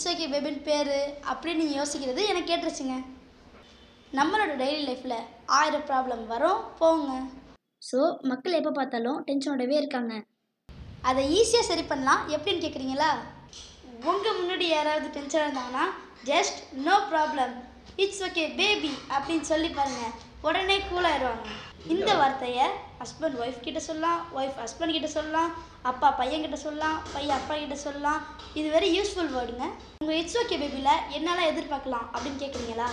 It's okay பேபின் பேர் அப்படின்னு நீங்கள் யோசிக்கிறது எனக்கு கேட்டுருச்சுங்க. நம்மளோட டெய்லி லைஃப்பில் 1000 ப்ராப்ளம் வரும் போங்க. ஸோ மக்கள் எப்போ பார்த்தாலும் டென்ஷனோடவே இருக்காங்க. அதை ஈஸியாக சரி பண்ணலாம். எப்படின்னு கேட்குறீங்களா? உங்கள் முன்னாடி யாராவது டென்ஷனாக இருந்தாங்கன்னா just no problem it's okay baby அப்படின்னு சொல்லி பாருங்கள், உடனே கூலாயிடுவாங்க. இந்த வார்த்தையை ஹஸ்பண்ட் ஒய்ஃப் கிட்ட சொல்லலாம், ஒய்ஃப் ஹஸ்பண்ட் கிட்ட சொல்லலாம், அப்பா பையன்கிட்ட சொல்லலாம், பையன் அப்பா கிட்ட சொல்லலாம். இது வெரி யூஸ்ஃபுல் வேர்டுங்க. உங்கள் இட்ஸ் ஓகே பேபியில் என்னெல்லாம் எதிர்பார்க்கலாம் அப்படின்னு கேட்குறீங்களா?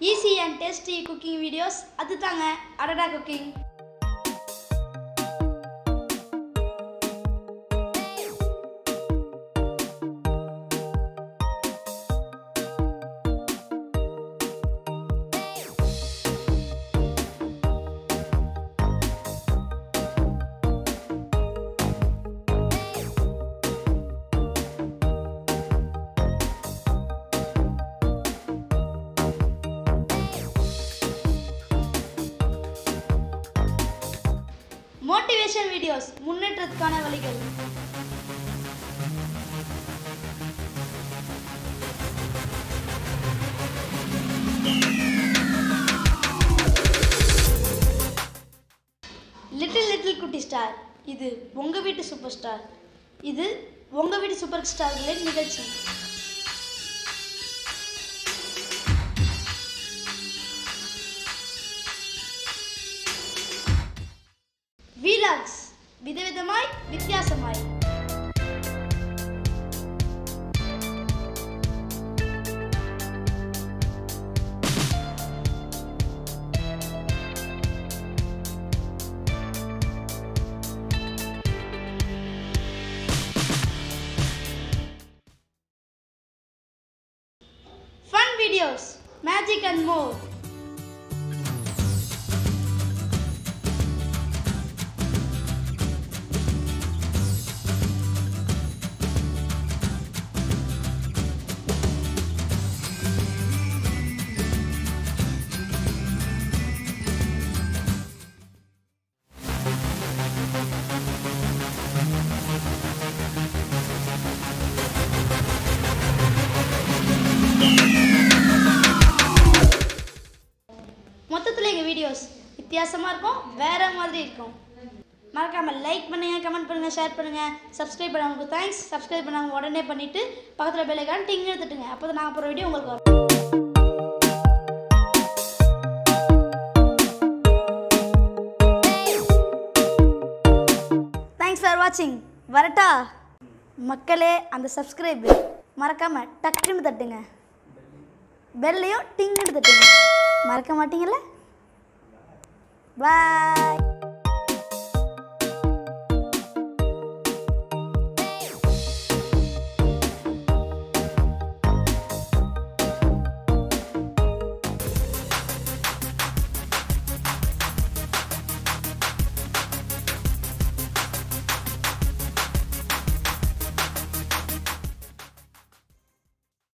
Easy and tasty cooking videos, அது தாங்க அடடா குக்கிங். மோட்டிவேஷன் வீடியோஸ், முன்னேற்றத்துக்கான வழிகள். லிட்டில் லிட்டில் குட்டி ஸ்டார், இது உங்கள் வீட்டு சூப்பர் ஸ்டார். இது உங்கள் வீட்டு சூப்பர் ஸ்டார்களின் நிகழ்ச்சி. வீலாக்ஸ், விதவிதமாய் வித்தியாசமாய். Fun videos, magic and more. மொத்தத்தில் எங்கள் வீடியோஸ் வித்தியாசமாக இருக்கும், வேறு மாதிரி இருக்கும். மறக்காமல் லைக் பண்ணுங்கள், கமெண்ட் பண்ணுங்கள், ஷேர் பண்ணுங்கள். சப்ஸ்கிரைப் பண்ணவங்களுக்கு தேங்க்ஸ். சப்ஸ்கிரைப் பண்ணவங்க உடனே பண்ணிவிட்டு பக்கத்தில் பெல் ஐகான் டிங் எடுத்துட்டுங்க. அப்போ தான் நாங்கள் போகிற வீடியோ உங்களுக்கு வரும். தேங்க்ஸ் ஃபார் வாட்சிங். வரட்டா மக்களே? அந்த சப்ஸ்கிரைப் மறக்காமல் டக்குன்னு தட்டுங்க, பெல்லையும் டிங்குன்னு தட்டுங்க. மறக்க மாட்டீங்கல்ல? பாய்.